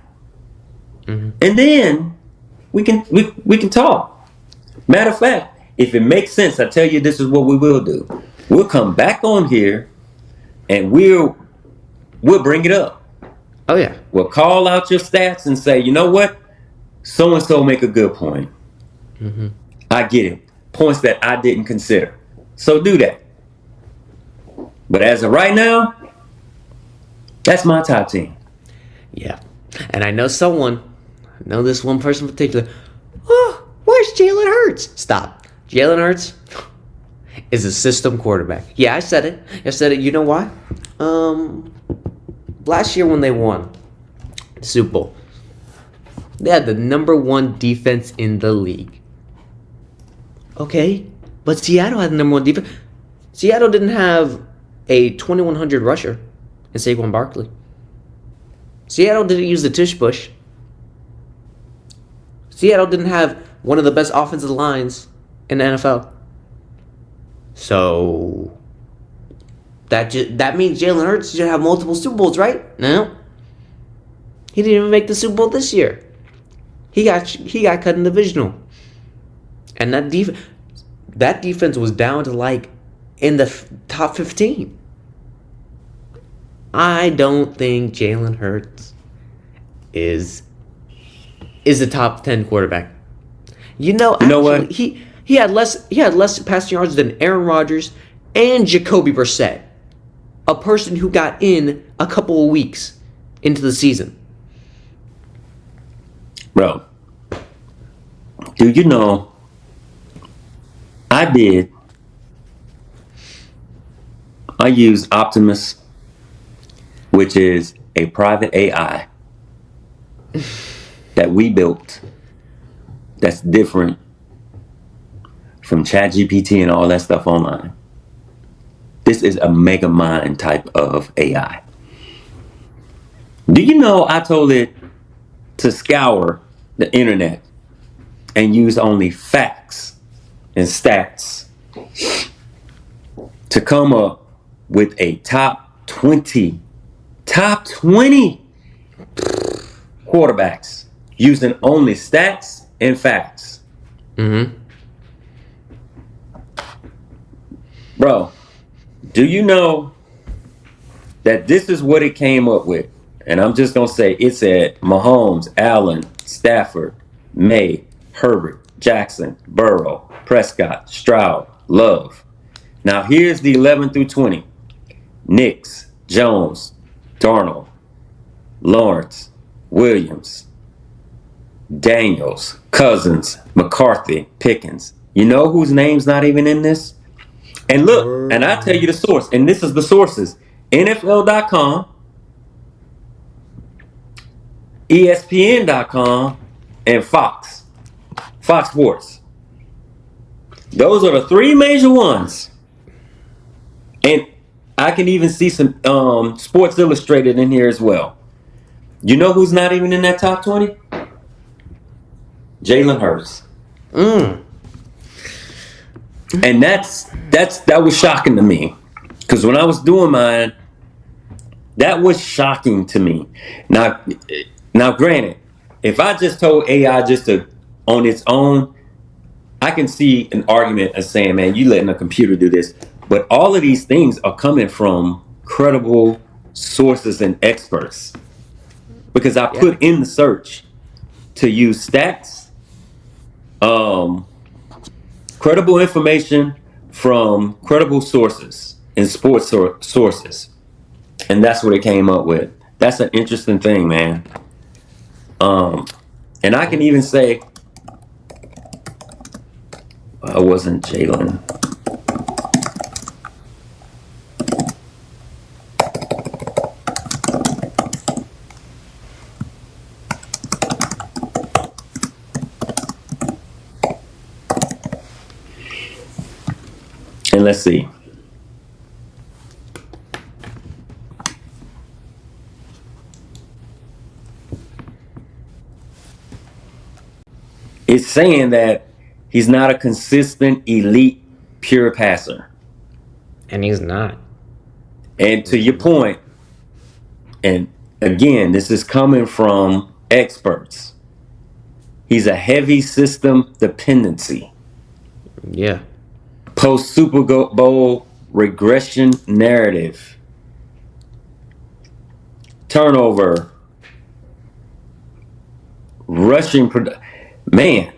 and then we can talk. Matter of fact, if it makes sense, I tell you, this is what we will do. We'll come back on here and we'll bring it up. Oh, yeah. We'll call out your stats and say, you know what? So-and-so make a good point. I get it. Points that I didn't consider. So do that. But as of right now, that's my top 10. Yeah. And I know this one person in particular, oh, where's Jalen Hurts? Stop. Jalen Hurts is a system quarterback. Yeah, I said it. You know why? Last year when they won the Super Bowl, they had the number 1 defense in the league. Okay, but Seattle had the number 1 defense. Seattle didn't have a 2,100 rusher in Saquon Barkley. Seattle didn't use the tush push. Seattle didn't have one of the best offensive lines in the NFL. So that means Jalen Hurts should have multiple Super Bowls, right? No. He didn't even make the Super Bowl this year. He got cut in the divisional. And that defense was down to like in the top 15. I don't think Jalen Hurts is a top 10 quarterback. You know what? He had less passing yards than Aaron Rodgers and Jacoby Brissett, a person who got in a couple of weeks into the season. Bro, do you know, I use Optimus, which is a private AI that we built that's different from ChatGPT and all that stuff online. This is a mega mind type of AI. Do you know I told it to scour the internet and use only facts and stats to come up with a top 20 quarterbacks using only stats and facts. Bro, do you know that this is what it came up with? And I'm just going to say it said Mahomes, Allen, Stafford, May, Herbert, Jackson, Burrow, Prescott, Stroud, Love. Now here's the 11 through 20. Nix, Jones, Darnold, Lawrence, Williams, Daniels, Cousins, McCarthy, Pickens. You know whose name's not even in this? And look, and I tell you the source, and this is the sources. NFL.com, ESPN.com, and Fox Sports. Those are the three major ones. And I can even see some Sports Illustrated in here as well. You know who's not even in that top 20? Jalen Hurts. And that was shocking to me. Because when I was doing mine, that was shocking to me. Now granted, if I just told AI just to on its own, I can see an argument of saying, man, you letting a computer do this. But all of these things are coming from credible sources and experts. Because I put in the search to use stats, credible information from credible sources and sports sources. And that's what it came up with. That's an interesting thing, man. And I can even say, I wasn't Jalen. And let's see. It's saying that he's not a consistent, elite, pure passer. And he's not. And to your point, and again, this is coming from experts. He's a heavy system dependency. Yeah. Post Super Bowl regression narrative. Turnover. Rushing. Man,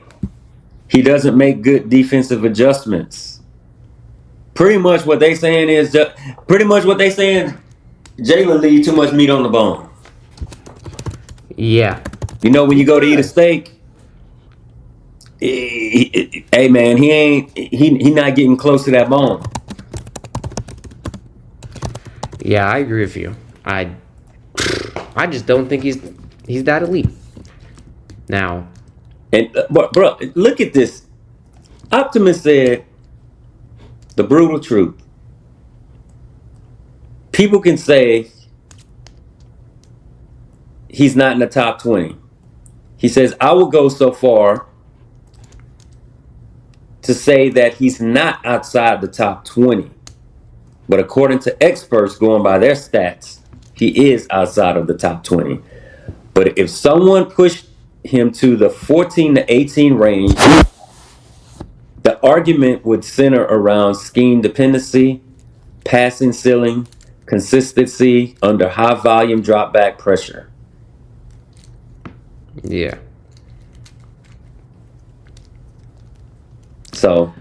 he doesn't make good defensive adjustments. Pretty much what they saying is, Jalen leave too much meat on the bone. Yeah. You know, when you go to eat a steak, hey man, he not getting close to that bone. Yeah, I agree with you. I just don't think he's that elite. Now, And bro, look at this. Optimus said the brutal truth. People can say he's not in the top 20. He says, I will go so far to say that he's not outside the top 20. But according to experts going by their stats, he is outside of the top 20. But if someone pushed him to the 14 to 18 range, the argument would center around scheme dependency, passing ceiling, consistency under high volume drop back pressure. yeah. So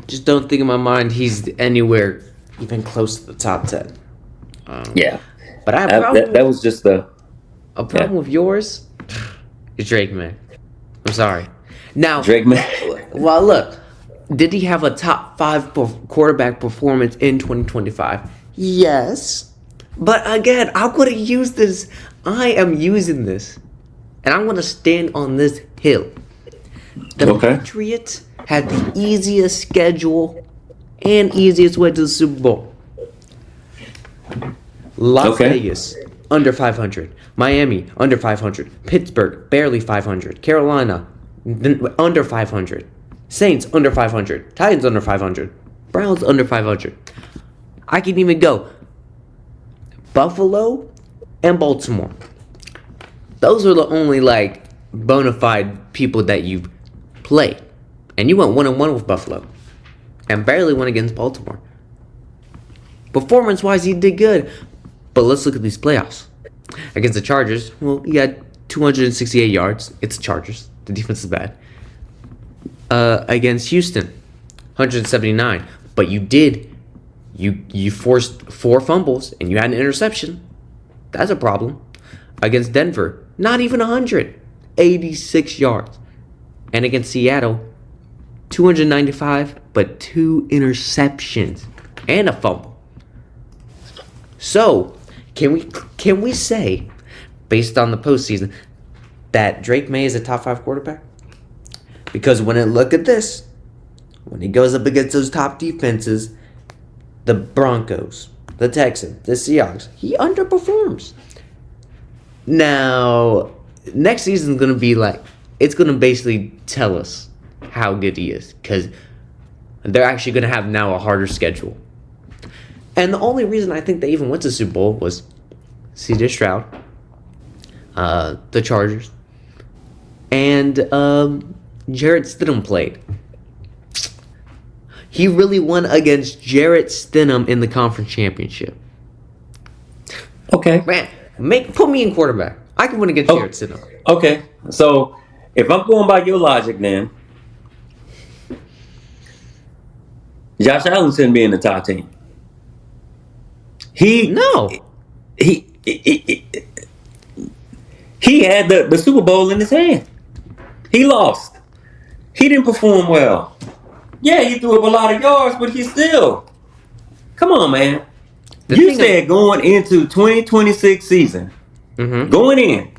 just don't think in my mind he's anywhere even close to the top 10. yeah, But I have a problem, that was just a problem with yours is Drake, man. I'm sorry. Now, Drake man. well, look, did he have a top 5 quarterback performance in 2025? Yes. But again, I'm going to use this. I am using this. And I'm going to stand on this hill. The Patriots had the easiest schedule and easiest way to the Super Bowl. Las Vegas, under 500. Miami, under 500. Pittsburgh, barely 500. Carolina, under 500. Saints, under 500. Titans, under 500. Browns, under 500. I can even go Buffalo and Baltimore. Those are the only, bona fide people that you play. And you went 1-1 with Buffalo. and barely won against Baltimore. Performance-wise, he did good. But let's look at these playoffs. Against the Chargers, well, he had 268 yards. It's the Chargers. The defense is bad. Against Houston, 179. But you forced 4 fumbles and you had an interception. That's a problem. Against Denver, not even 100. 86 yards. And against Seattle, 295, but 2 interceptions and a fumble. So, can we say, based on the postseason, that Drake May is a top 5 quarterback? Because when I look at this, when he goes up against those top defenses, the Broncos, the Texans, the Seahawks, he underperforms. Now, next season is going to be like, it's going to basically tell us how good he is. Because they're actually going to have now a harder schedule. And the only reason I think they even went to the Super Bowl was C.J. Stroud, the Chargers, and Jarrett Stidham played. He really won against Jarrett Stidham in the conference championship. Okay. Man, put me in quarterback. I can win against Jarrett Stidham. Okay. So if I'm going by your logic, then Josh Allen shouldn't be in the top 10. He had the Super Bowl in his hand. He lost. He didn't perform well. Yeah, he threw up a lot of yards, but he still. Come on, man. You said going into 2026 season. Mm-hmm. Going in.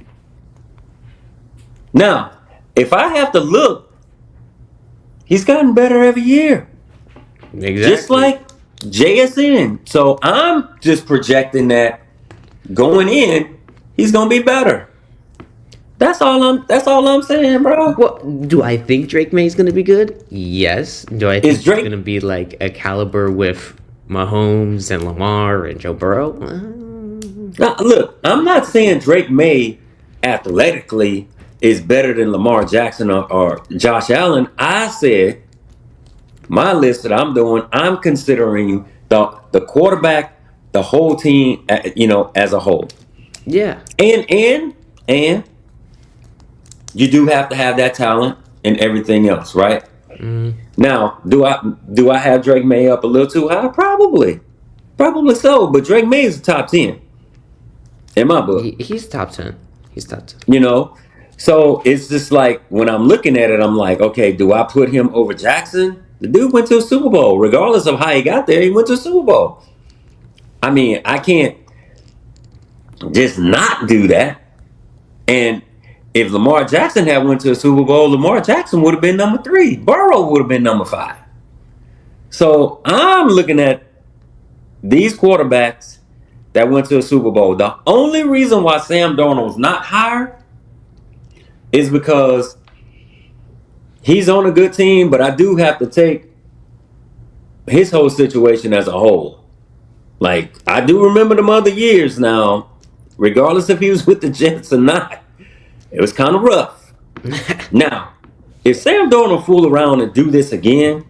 Now, if I have to look, he's gotten better every year. Exactly. Just like JSN. So I'm just projecting that going in, he's gonna be better. That's all I'm saying, bro. Well, do I think Drake May is gonna be good? Yes. Do I think he's gonna be like a caliber with Mahomes and Lamar and Joe Burrow? Now, look, I'm not saying Drake May athletically is better than Lamar Jackson or Josh Allen. I said my list that I'm doing, I'm considering the quarterback, the whole team, as a whole. Yeah. And you do have to have that talent and everything else, right? Mm. Now, do I have Drake May up a little too high? Probably so. But Drake May is top 10 in my book. He's top 10. He's top 10. So it's just like when I'm looking at it, I'm like, okay, do I put him over Jackson? The dude went to a Super Bowl. Regardless of how he got there, he went to a Super Bowl. I mean, I can't just not do that. And if Lamar Jackson had went to a Super Bowl, Lamar Jackson would have been number 3. Burrow would have been number 5. So I'm looking at these quarterbacks that went to a Super Bowl. The only reason why Sam Darnold's not higher is because he's on a good team, but I do have to take his whole situation as a whole. Like, I do remember them other years now, regardless if he was with the Jets or not. It was kind of rough. Now, if Sam Darnold fool around and do this again,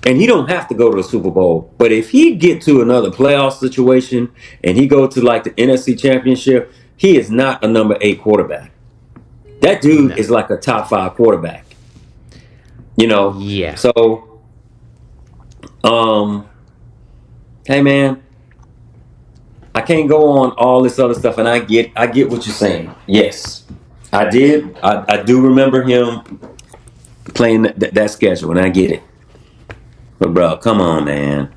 and he don't have to go to the Super Bowl, but if he get to another playoff situation and he go to like the NFC Championship, he is not a number 8 quarterback. That dude is like a top 5 quarterback. Yeah. So, hey man, I can't go on all this other stuff, and I get what you're saying. Yes, I did. I do remember him playing that schedule, and I get it. But bro, come on, man.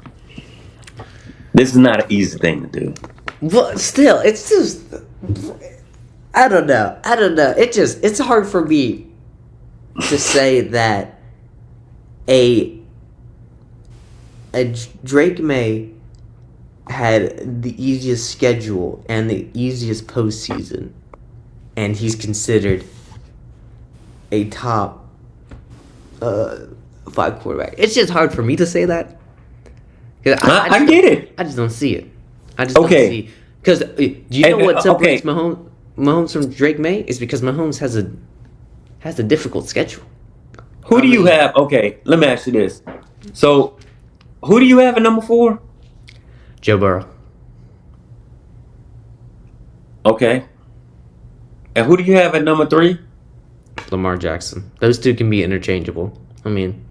This is not an easy thing to do. But still, it's just, I don't know. It's hard for me to say that a Drake May had the easiest schedule and the easiest postseason, and he's considered a top 5 quarterback. It's just hard for me to say that. I get it. I just don't see it. I just don't see. Because do you know what separates Mahomes from Drake May? Is because Mahomes has a difficult schedule. Who do you have? Okay, let me ask you this. So who do you have at number 4? Joe Burrow. Okay. And who do you have at number 3? Lamar Jackson. Those two can be interchangeable. I mean,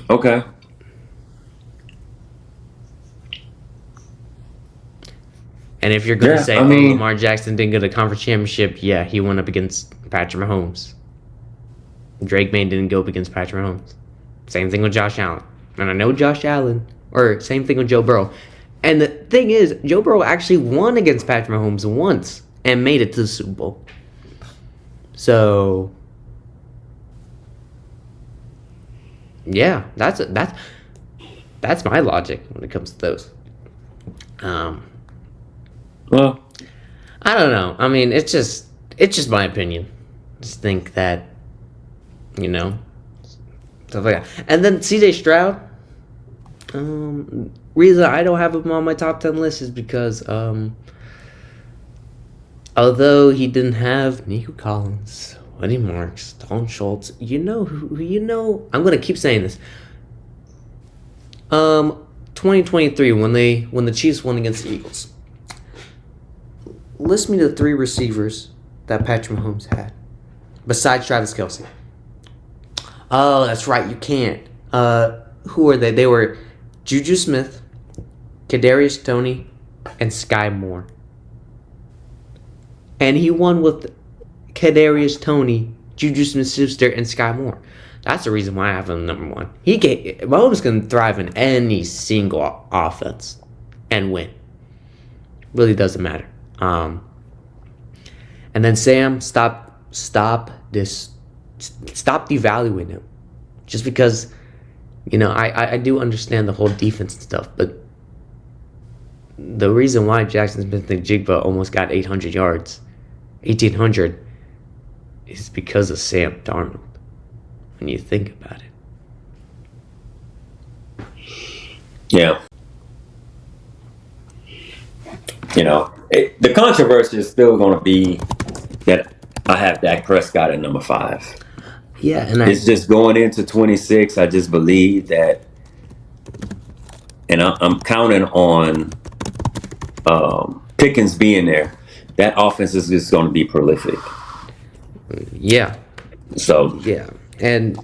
okay. And if you're going to Yeah, say, I mean- Lamar Jackson didn't get a conference championship, yeah, he went up against Patrick Mahomes. Drake May didn't go up against Patrick Mahomes. Same thing with Josh Allen. And I know Josh Allen, or same thing with Joe Burrow. And the thing is, Joe Burrow actually won against Patrick Mahomes once and made it to the Super Bowl. So, yeah, that's my logic when it comes to those. Well, I don't know. I mean, it's just my opinion. Just think that, stuff like that. And then CJ Stroud. Reason I don't have him on my top 10 list is because, although he didn't have Nico Collins, Woody Marks, Dalton Schultz, I'm gonna keep saying this. 2023 when the Chiefs won against the Eagles. List me the 3 receivers that Patrick Mahomes had, besides Travis Kelce. Oh, that's right, you can't. Who were they? They were Juju Smith, Kadarius Toney, and Sky Moore. And he won with Kadarius Toney, Juju Smith-Schuster, and Sky Moore. That's the reason why I have him number 1. Mahomes can thrive in any single offense and win. Really doesn't matter. And then Sam, stop devaluing him. Just because, I do understand the whole defense and stuff, but the reason why Jaxon Smith-Njigba almost got 800 yards, 1,800, is because of Sam Darnold. When you think about it. yeah. The controversy is still going to be that I have Dak Prescott at number 5. Yeah, and it's just going into 26. I just believe that, and I'm counting on Pickens being there. That offense is just going to be prolific. Yeah. So yeah, and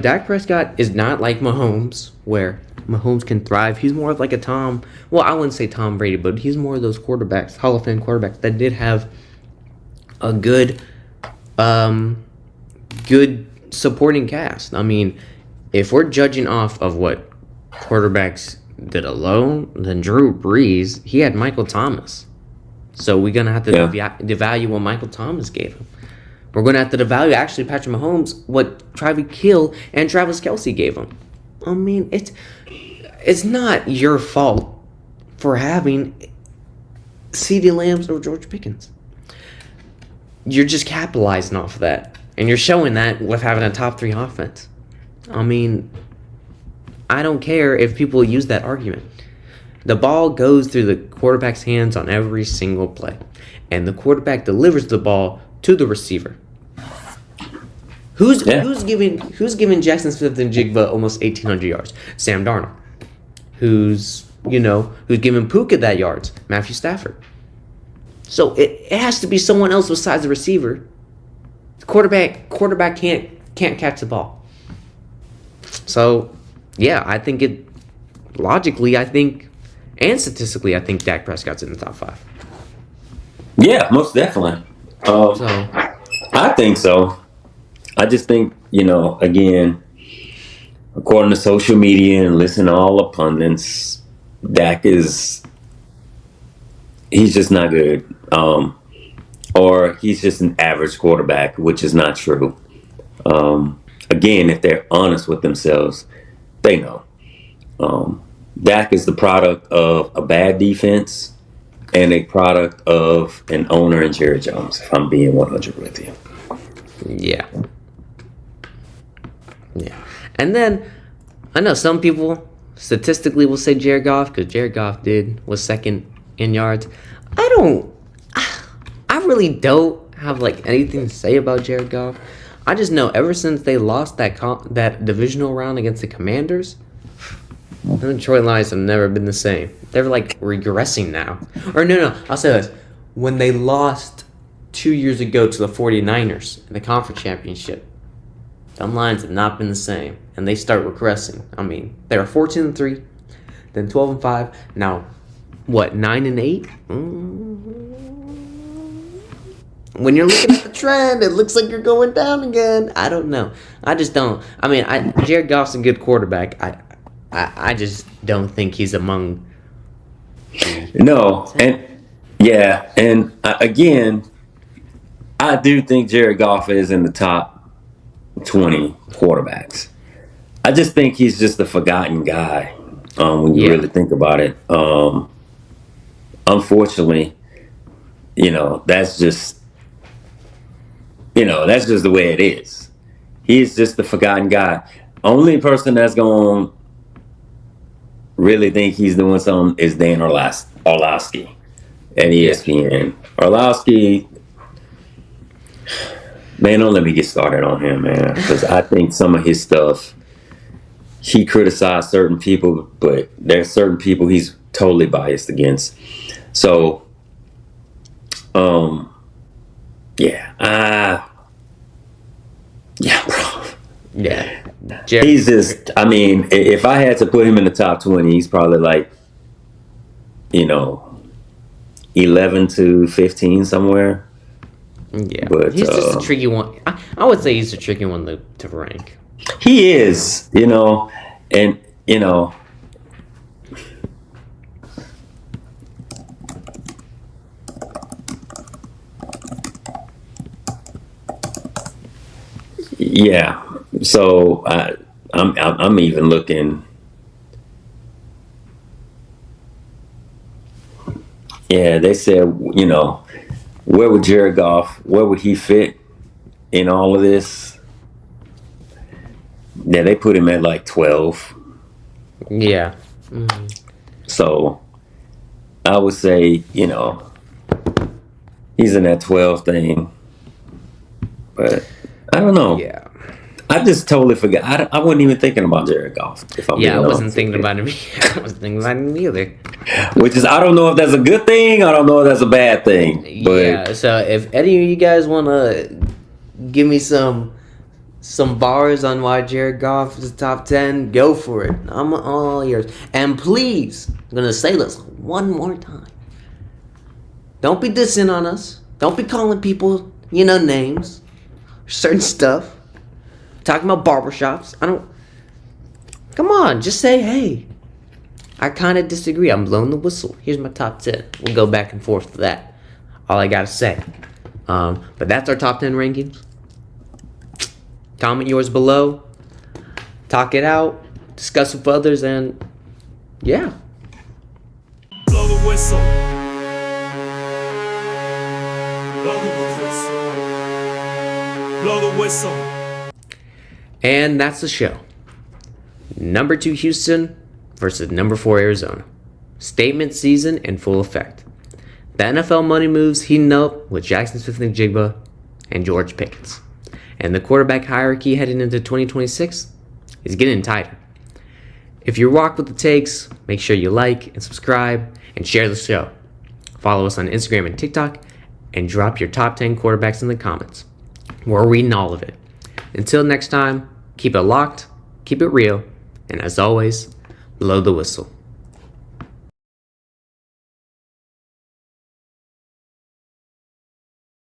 Dak Prescott is not like Mahomes, where Mahomes can thrive. He's more of like a Tom. Well, I wouldn't say Tom Brady, but he's more of those quarterbacks, Hall of Fame quarterbacks that did have a good supporting cast. I mean, if we're judging off of what quarterbacks did alone, then Drew Brees, he had Michael Thomas. So we're gonna have to devalue what Michael Thomas gave him. We're gonna have to devalue actually Patrick Mahomes what Tyreek Hill and Travis Kelce gave him. I mean, it's not your fault for having CeeDee Lamb or George Pickens. You're just capitalizing off of that. And you're showing that with having a top 3 offense. I mean, I don't care if people use that argument. The ball goes through the quarterback's hands on every single play. And the quarterback delivers the ball to the receiver. Who's giving Jaxon Smith-Njigba almost 1,800 yards? Sam Darnold. Who's giving Puka that yards? Matthew Stafford. So it has to be someone else besides the receiver. The quarterback can't catch the ball. So yeah, I think logically, and statistically, I think Dak Prescott's in the top 5. Yeah, most definitely. I think so. I just think, again, according to social media and listening to all the pundits, Dak he's just not good. Or he's just an average quarterback, which is not true. Again, if they're honest with themselves, they know. Dak is the product of a bad defense and a product of an owner in Jerry Jones, if I'm being 100 with you. Yeah. Yeah. And then, I know some people statistically will say Jared Goff, because Jared Goff was second in yards. I really don't have anything to say about Jared Goff. I just know ever since they lost that divisional round against the Commanders, The Detroit Lions have never been the same. They're like regressing now. Or no, I'll say this. When they lost 2 years ago to the 49ers in the conference championship, them Lions have not been the same. And they start regressing. I mean, they were 14-3, then 12-5. Now, what, 9-8? When you're looking at the trend, it looks like you're going down again. I don't know. I just don't. I mean, Jared Goff's a good quarterback. I just don't think he's among. No, and again, I do think Jared Goff is in the top 20 quarterbacks. I just think he's just a forgotten guy when you really think about it. Unfortunately, that's just the way it is. He's just the forgotten guy. Only person that's going to really think he's doing something is Dan Orlovsky at ESPN. Orlovsky, man, don't let me get started on him, man, because I think some of his stuff, he criticized certain people, but there's certain people he's totally biased against. So, bro. Yeah. He's just, I mean, if I had to put him in the top 20, he's probably like, 11 to 15 somewhere. Yeah. But he's just a tricky one. I would say he's a tricky one to rank. He is, and, yeah. So I'm even looking. Yeah, they said, where would Jared Goff? Where would he fit in all of this? Yeah, they put him at like 12. Yeah. Mm-hmm. So I would say, he's in that 12 thing. But I don't know. Yeah. I just totally forgot. I wasn't even thinking about Jared Goff. I wasn't thinking about him. I wasn't thinking about him either. Which is, I don't know if that's a good thing. I don't know if that's a bad thing. But yeah. So if any of you guys want to give me some bars on why Jared Goff is top 10, go for it. I'm all yours. And please, I'm gonna say this one more time. Don't be dissing on us. Don't be calling people, names, certain stuff. Talking about barbershops. Come on, just say, hey, I kind of disagree. I'm blowing the whistle. Here's my top 10. We'll go back and forth for that. All I gotta say. But that's our top 10 rankings. Comment yours below. Talk it out. Discuss with others, and yeah. Blow the whistle. Blow the whistle. Blow the whistle. And that's the show. Number 2 Houston versus number 4 Arizona. Statement season in full effect. The NFL money moves heating up with Jaxon Smith-Njigba and George Pickens. And the quarterback hierarchy heading into 2026 is getting tighter. If you rock with the takes, make sure you like and subscribe and share the show. Follow us on Instagram and TikTok and drop your top 10 quarterbacks in the comments. We're reading all of it. Until next time, keep it locked, keep it real, and as always, blow the whistle.